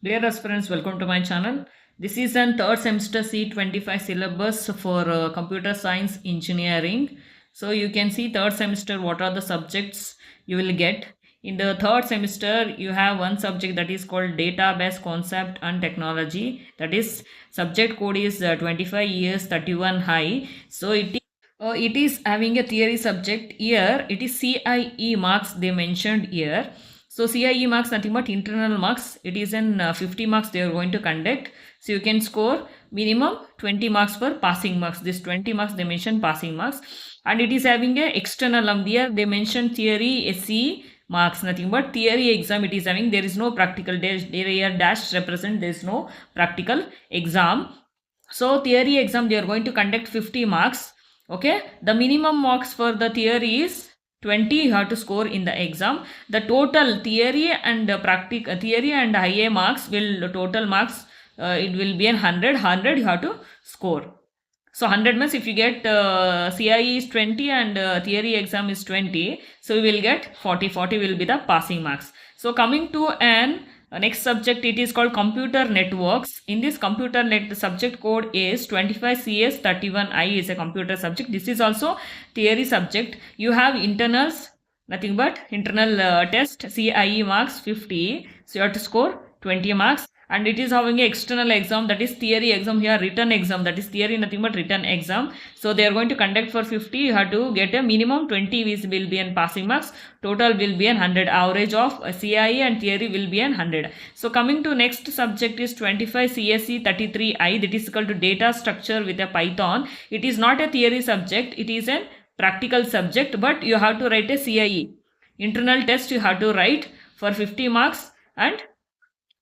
Dear aspirants, welcome to my channel. This is an third semester C25 syllabus for computer science engineering. So you can see third semester what are the subjects you will get. In the third semester, you have one subject that is called database concept and technology. That is subject code is 25 years 31 high. So it is having a theory subject here. It is CIE marks they mentioned here. So CIE marks nothing but internal marks. It is in 50 marks they are going to conduct. So you can score minimum 20 marks for passing marks. This 20 marks they mentioned passing marks. And it is having a external here. They mentioned theory SE marks nothing but theory exam it is having. There is no practical dash represent there is no practical exam. So theory exam they are going to conduct 50 marks. Okay, the minimum marks for the theory is 20 you have to score in the exam. The total theory and practical theory and IA marks will total marks it will be 100 you have to score. So 100 means if you get CIE is 20 and theory exam is 20, so you will get 40 will be the passing marks. So coming to an next subject, it is called computer networks. In this computer net, the subject code is 25CS31I is a computer subject. This is also theory subject. You have internals, nothing but internal test, CIE marks 50. So you have to score 20 marks. And it is having an external exam, that is theory exam here, written exam, that is theory nothing but written exam. So they are going to conduct for 50, you have to get a minimum 20 will be in passing marks, total will be 100, average of CIE and theory will be 100. So coming to next subject is 25 CSE 33I, that is equal to data structure with a Python. It is not a theory subject, it is a practical subject, but you have to write a CIE. Internal test you have to write for 50 marks and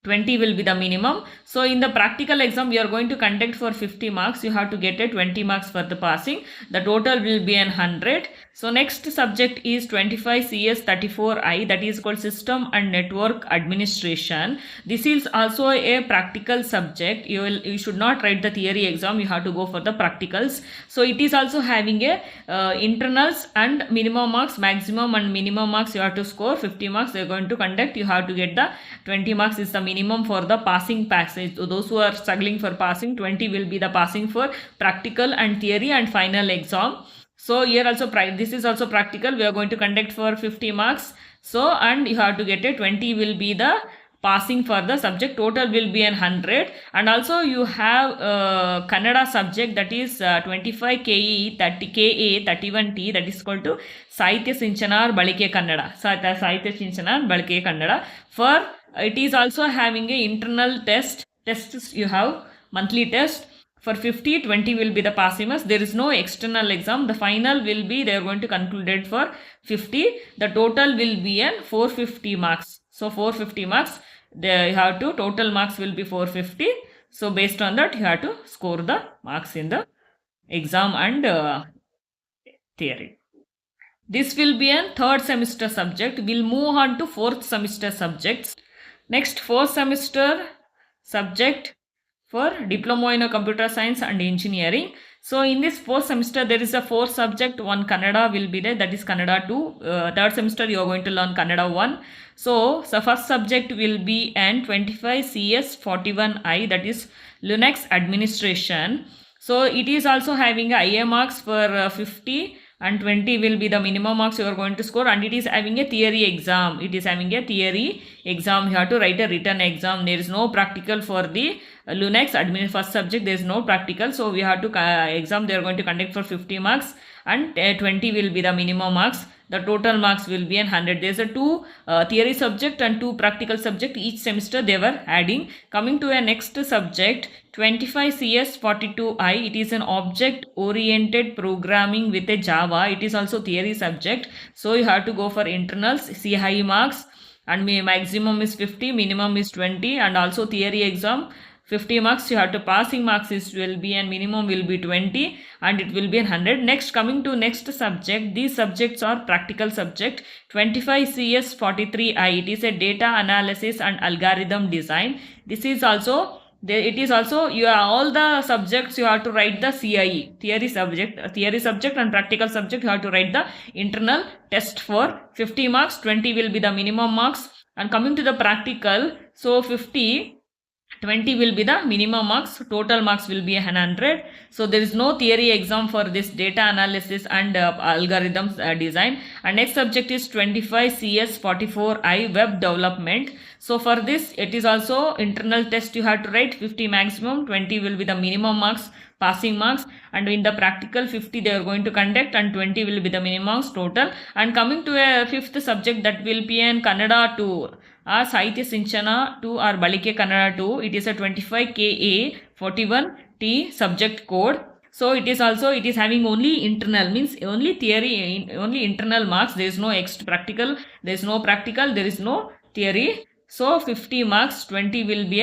20 will be the minimum. So in the practical exam you are going to conduct for 50 marks, you have to get a 20 marks for the passing. The total will be 100. So next subject is 25 CS 34I, that is called system and network administration. This is also a practical subject. You should not write the theory exam, you have to go for the practicals. So it is also having a internals and minimum marks, maximum and minimum marks you have to score 50 marks they are going to conduct, you have to get the 20 marks is the minimum for the passing passage. So those who are struggling for passing, 20 will be the passing for practical and theory and final exam. So here also this is also practical, we are going to conduct for 50 marks. So and you have to get a 20 will be the passing for the subject, total will be 100. And also you have Kannada subject, that is 25 KE 30 KA 31T, that is called to Sahitya Sinchana Balike Kannada. Sahitya Sinchana Balike Kannada. For it is also having a internal tests you have monthly test. For 50, 20 will be the passing marks. There is no external exam. The final will be, they are going to conclude it for 50. The total will be 450 marks. So 450 marks, you have to, total marks will be 450. So based on that, you have to score the marks in the exam and theory. This will be a third semester subject. We'll move on to fourth semester subjects. Next, fourth semester subject for Diploma in Computer Science and Engineering. So in this fourth semester, there is a 4 subject, one Kannada will be there, that is Kannada 2. Third semester, you are going to learn Kannada 1. So first subject will be an 25 CS 41I, that is Linux administration. So it is also having IA marks for 50 and 20 will be the minimum marks you are going to score, and it is having a theory exam. It is having a theory exam. You have to write a written exam. There is no practical for the Linux admin first subject. There is no practical. So we have to exam they are going to conduct for 50 marks and 20 will be the minimum marks. The total marks will be 100. There is a 2 theory subject and 2 practical subject each semester they were adding. Coming to a next subject, 25 CS 42I, it is an object oriented programming with a Java. It is also theory subject. So you have to go for internals, CIE marks, and maximum is 50, minimum is 20, and also theory exam 50 marks you have to, passing marks will be and minimum will be 20 and it will be 100. Next, coming to next subject, these subjects are practical subject. 25 CS 43I, it is a data analysis and algorithm design. This is also it is also, you are all the subjects you have to write the CIE theory subject and practical subject you have to write the internal test for 50 marks, 20 will be the minimum marks. And coming to the practical, so 50 20 will be the minimum marks, total marks will be 100. So there is no theory exam for this data analysis and algorithms design. And next subject is 25 CS 44I web development. So for this it is also internal test, you have to write 50 maximum, 20 will be the minimum marks, passing marks, and in the practical 50 they are going to conduct and 20 will be the minimum marks total. And coming to a fifth subject, that will be an Kannada 2, Sahitya Sinchana 2 or Balike Kannada 2. It is a 25 KA 41T subject code. So it is also, it is having only internal, means only theory, only internal marks. There is no extra practical, there is no practical, there is no theory. So 50 marks, 20 will be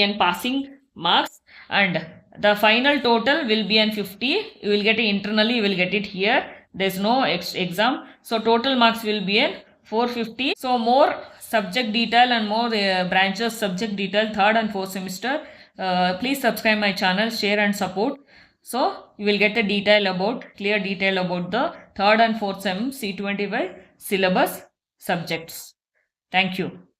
an passing marks, and the final total will be an 50. You will get it internally, you will get it here. There is no exam. So total marks will be an 450. So more subject detail and more branches subject detail third and fourth semester. Please subscribe my channel, share and support. So you will get a clear detail about the third and fourth sem C25 syllabus subjects. Thank you.